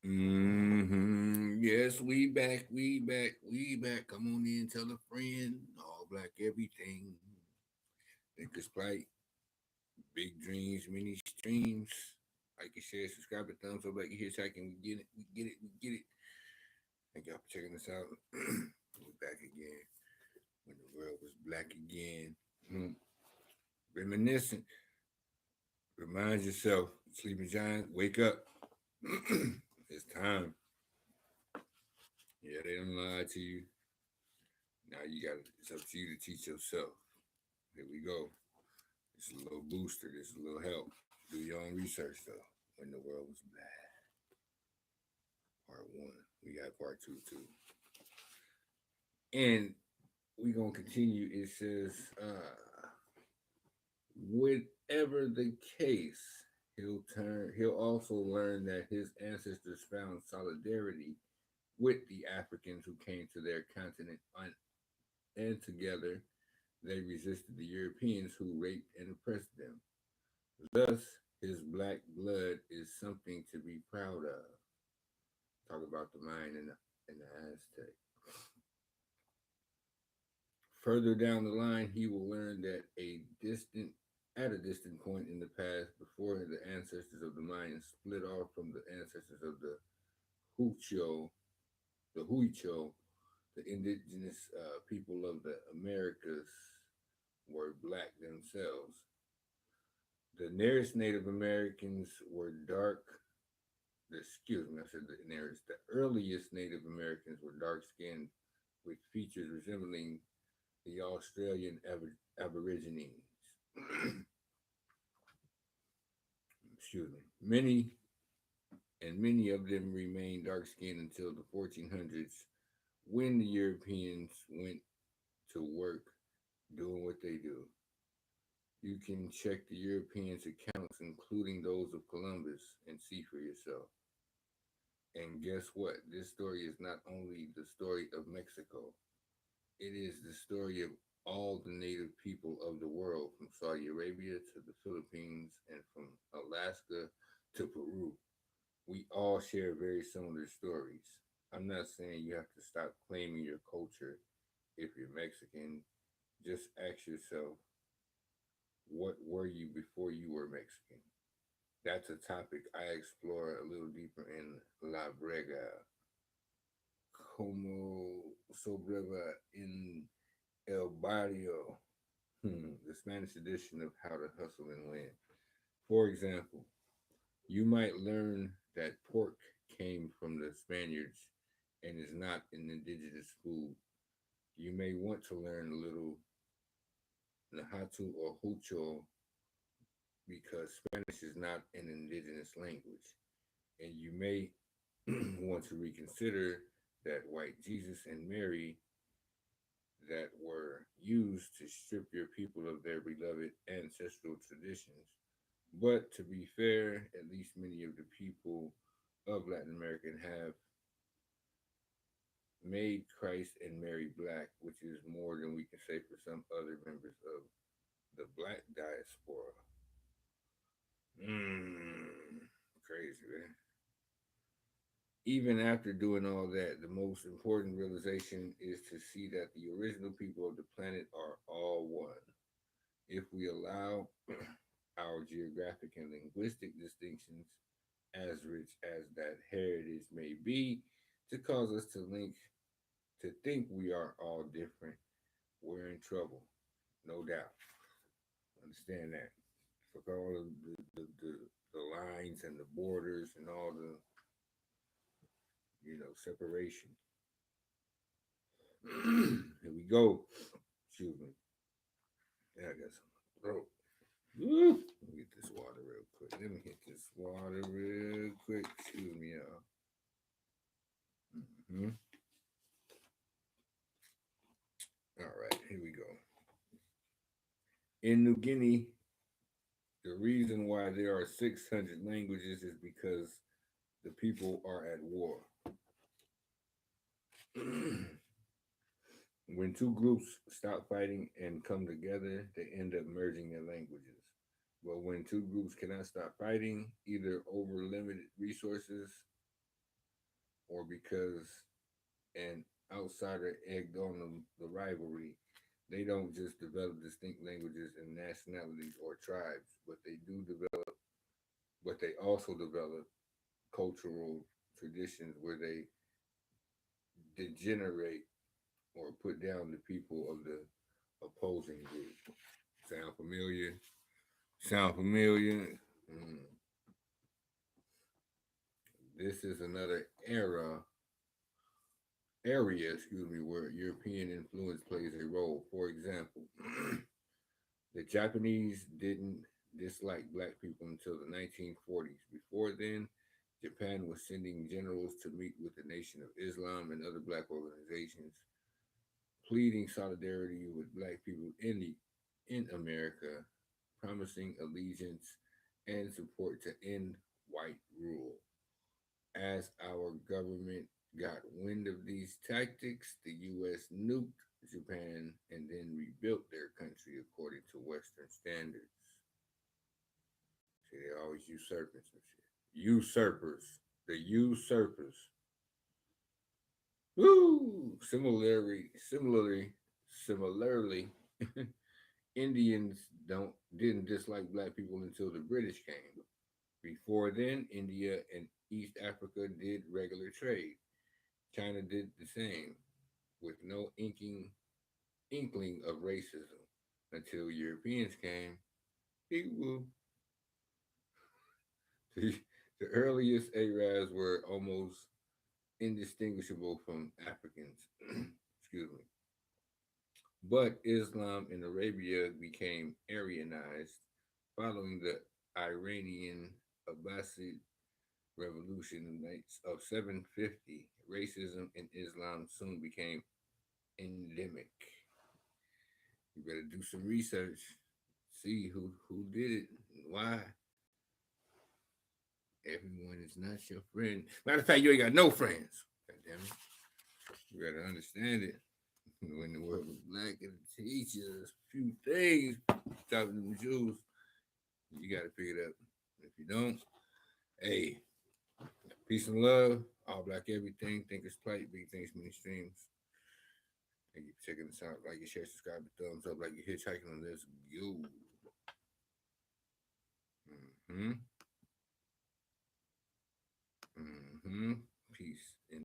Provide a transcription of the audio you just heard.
Yes, we back, we back, we back. Come on in, tell a friend. All black everything. Thinkers plight, big dreams, many streams. Like and share, subscribe, and thumbs up like you hear talking. We get it, we get it, we get it. Thank y'all for checking us out. We're back again when the world was black again. Reminiscent. Remind yourself, sleeping giant, wake up. It's time. Yeah, they don't lie to you. Now it's up to you to teach yourself. Here we go. It's a little booster. This is a little help. Do your own research though. When the world was black. Part one. We got part two too. And we gonna continue. It says, whatever the case, he'll also learn that his ancestors found solidarity with the Africans who came to their continent and together they resisted the Europeans who raped and oppressed them. Thus, his black blood is something to be proud of. Talk about the mind and the Aztec. Further down the line, he will learn that at a distant point in the past, before the ancestors of the Mayans split off from the ancestors of Huicho, the Huicho, the indigenous people of the Americas were black themselves. The nearest Native Americans were dark. Excuse me, I said the nearest. The earliest Native Americans were dark skinned with features resembling the Australian Aborigines. Excuse me. Many of them remained dark skinned until the 1400s when the Europeans went to work doing what they do. You can check the Europeans' accounts, including those of Columbus, and see for yourself. And guess what? This story is not only the story of Mexico, it is the story of all the native people of the world, from Saudi Arabia to the Philippines and from Alaska to Peru. We all share very similar stories. I'm not saying you have to stop claiming your culture if you're Mexican. Just ask yourself, what were you before you were Mexican? That's a topic I explore a little deeper in La Brega. Como sobreva en el barrio, the Spanish edition of How to Hustle and Win. For example, you might learn that pork came from the Spaniards and is not an indigenous food. You may want to learn a little Nahatu or Hucho because Spanish is not an indigenous language. And you may want to reconsider that white Jesus and Mary that were used to strip your people of their beloved ancestral traditions. But to be fair, at least many of the people of Latin America have made Christ and Mary black, which is more than we can say for some other members of the black diaspora. Crazy, man. Even after doing all that, the most important realization is to see that the original people of the planet are all one. If we allow our geographic and linguistic distinctions, as rich as that heritage may be, to cause us to think we are all different, we're in trouble, no doubt. Understand that. Fuck all of the lines and the borders and all the separation. Here we go. Excuse me. Yeah, I got some throat. Woo. Let me get this water real quick. Let me hit this water real quick. Excuse me, y'all. Hmm. All right, here we go. In New Guinea, the reason why there are 600 languages is because the people are at war. When two groups stop fighting and come together, they end up merging their languages. But when two groups cannot stop fighting, either over limited resources or because an outsider egged on the rivalry. They don't just develop distinct languages and nationalities or tribes, but they also develop cultural traditions where they degenerate or put down the people of the opposing group. Sound familiar? Sound familiar? Mm. This is another area, where European influence plays a role. For example, the Japanese didn't dislike black people until the 1940s. Before then, Japan was sending generals to meet with the Nation of Islam and other black organizations, pleading solidarity with black people in America, promising allegiance and support to end white rule. As our government got wind of these tactics, the U.S. nuked Japan and then rebuilt their country according to Western standards. See, they always usurping some shit. Usurpers. The usurpers. Woo! Similarly, Indians didn't dislike black people until the British came. Before then, India and East Africa did regular trade. China did the same, with no inkling of racism until Europeans came. People, the, the earliest Arabs were almost indistinguishable from Africans. Excuse me. But Islam in Arabia became Aryanized following the Iranian Abbasid revolution of 750. Racism in Islam soon became endemic. You better do some research, see who did it, and why. Everyone is not your friend. Matter of fact, you ain't got no friends. God damn it. You better understand it. When the world was black and teach us a few things, stop them Jews, you gotta pick it up. If you don't, hey, peace and love. All black everything. Think it's plight. Big things, many streams. Thank you for checking this out. Like, share, subscribe, thumbs up like you're hitchhiking on this. Yo. Mm-hmm. Mm-hmm. Peace.